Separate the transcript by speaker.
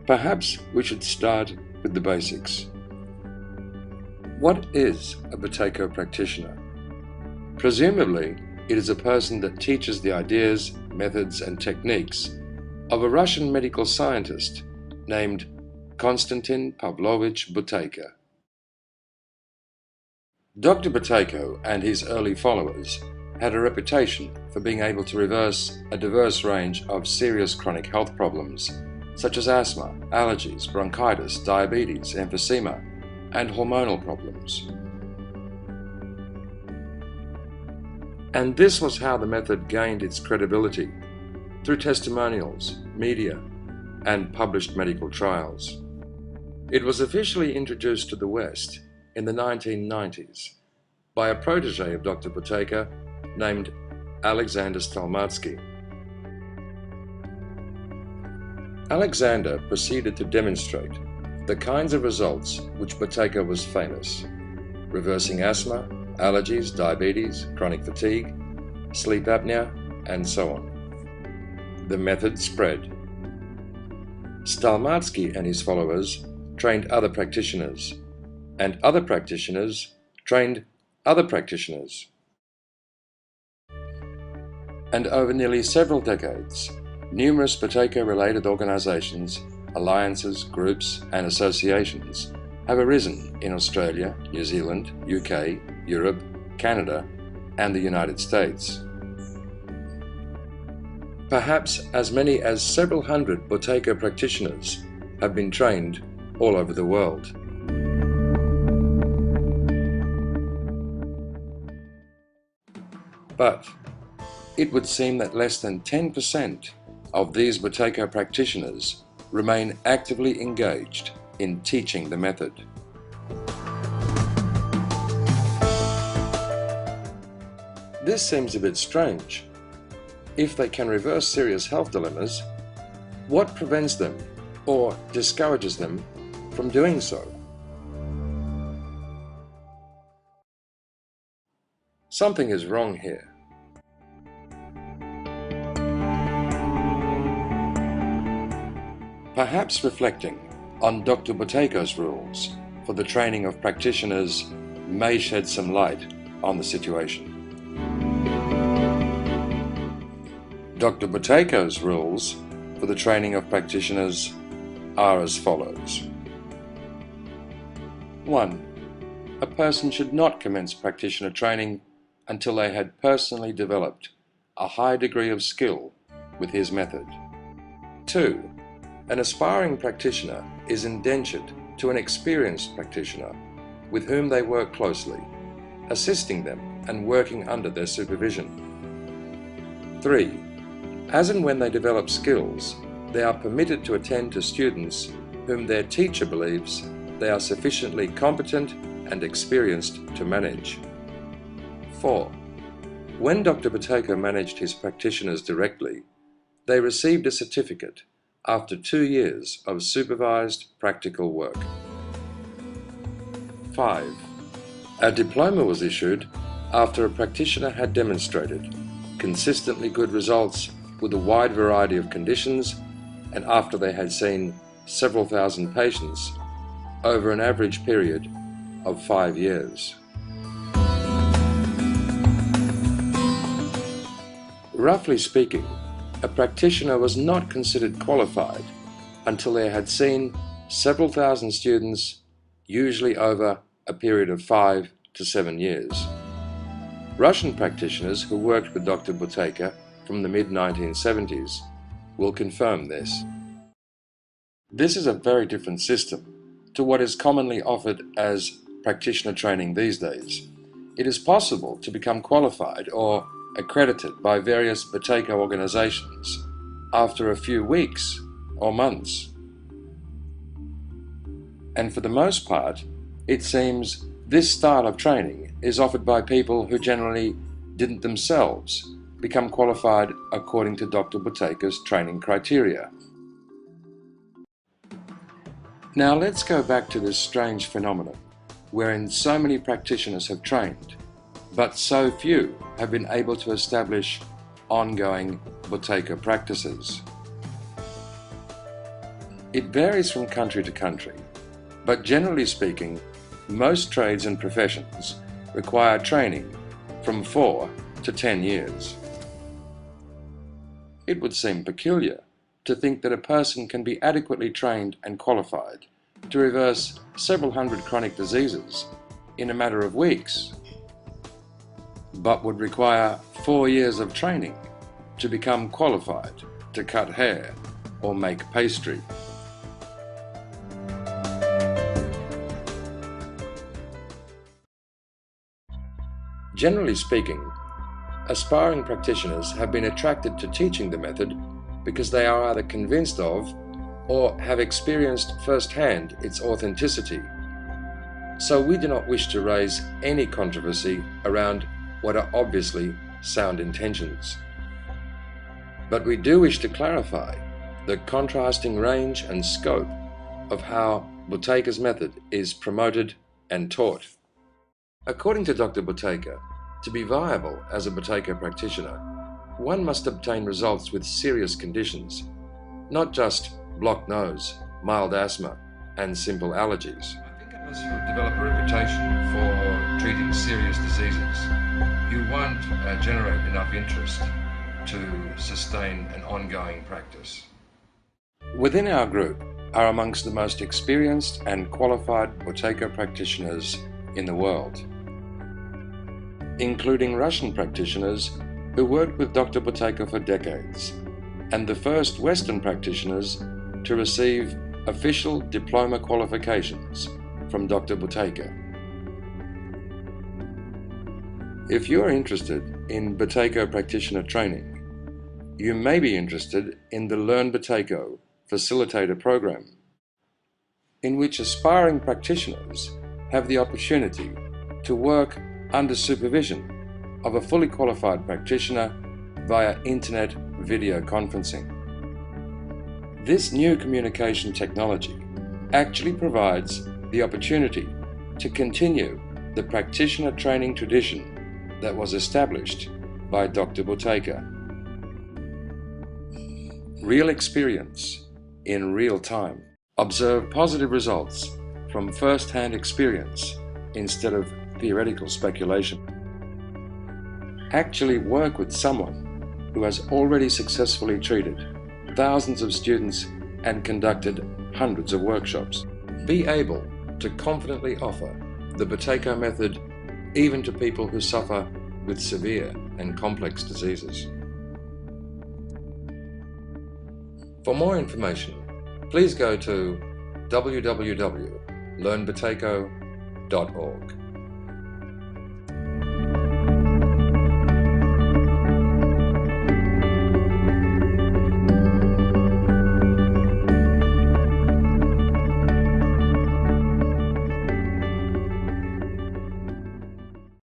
Speaker 1: Perhaps we should start with the basics. What is a Buteyko practitioner? Presumably, it is a person that teaches the ideas, methods, and techniques of a Russian medical scientist named Konstantin Pavlovich Buteyko. Dr. Buteyko and his early followers had a reputation for being able to reverse a diverse range of serious chronic health problems such as asthma, allergies, bronchitis, diabetes, emphysema, and hormonal problems. And this was how the method gained its credibility, through testimonials, media, and published medical trials. It was officially introduced to the West in the 1990s by a protégé of Dr. Buteyko named Alexander Stlamatski. Alexander proceeded to demonstrate the kinds of results which Buteyko was famous: reversing asthma, allergies, diabetes, chronic fatigue, sleep apnea, and so on. The method spread. Stalmatski and his followers trained other practitioners, and other practitioners trained other practitioners. And over nearly several decades, numerous Buteyko-related organizations, alliances, groups, and associations have arisen in Australia, New Zealand, UK, Europe, Canada, and the United States. Perhaps as many as several hundred Buteyko practitioners have been trained all over the world. But it would seem that less than 10% of these Buteyko practitioners remain actively engaged in teaching the method. This seems a bit strange. If they can reverse serious health dilemmas, what prevents them or discourages them from doing so? Something is wrong here. Perhaps reflecting on Dr. Buteyko's rules for the training of practitioners may shed some light on the situation. Dr. Buteyko's rules for the training of practitioners are as follows. 1. A person should not commence practitioner training until they had personally developed a high degree of skill with his method. 2. An aspiring practitioner is indentured to an experienced practitioner with whom they work closely, assisting them and working under their supervision. 3. As and when they develop skills, they are permitted to attend to students whom their teacher believes they are sufficiently competent and experienced to manage. 4. When Dr. Buteyko managed his practitioners directly, they received a certificate after 2 years of supervised practical work. 5. A diploma was issued after a practitioner had demonstrated consistently good results with a wide variety of conditions and after they had seen several thousand patients over an average period of 5 years. Roughly speaking, a practitioner was not considered qualified until they had seen several thousand students, usually over a period of 5 to 7 years. Russian practitioners who worked with Dr. Buteyko from the mid-1970s will confirm this. This is a very different system to what is commonly offered as practitioner training these days. It is possible to become qualified or accredited by various Buteyko organizations after a few weeks or months. And for the most part, it seems this style of training is offered by people who generally didn't themselves become qualified according to Dr. Buteyko's training criteria. Now let's go back to this strange phenomenon wherein so many practitioners have trained, but so few have been able to establish ongoing Buteyko practices. It varies from country to country, but generally speaking, most trades and professions require training from 4 to 10 years. It would seem peculiar to think that a person can be adequately trained and qualified to reverse several hundred chronic diseases in a matter of weeks, but would require 4 years of training to become qualified to cut hair or make pastry. Generally speaking, aspiring practitioners have been attracted to teaching the method because they are either convinced of or have experienced firsthand its authenticity. So we do not wish to raise any controversy around what are obviously sound intentions. But we do wish to clarify the contrasting range and scope of how Buteyko's method is promoted and taught. According to Dr. Buteyko, to be viable as a Buteyko practitioner, one must obtain results with serious conditions, not just blocked nose, mild asthma, and simple allergies. I think unless you develop a reputation for treating serious diseases, you won't generate enough interest to sustain an ongoing practice. Within our group are amongst the most experienced and qualified Buteyko practitioners in the world, including Russian practitioners who worked with Dr. Buteyko for decades, and the first Western practitioners to receive official diploma qualifications from Dr. Buteyko. If you are interested in Buteyko Practitioner Training, you may be interested in the Learn Buteyko Facilitator Program, in which aspiring practitioners have the opportunity to work under supervision of a fully qualified practitioner via internet video conferencing. This new communication technology actually provides the opportunity to continue the practitioner training tradition that was established by Dr. Buteyko. Real experience in real time. Observe positive results from first-hand experience instead of theoretical speculation. Actually work with someone who has already successfully treated thousands of students and conducted hundreds of workshops. Be able to confidently offer the Buteyko method even to people who suffer with severe and complex diseases. For more information, please go to www.learnbuteyko.org.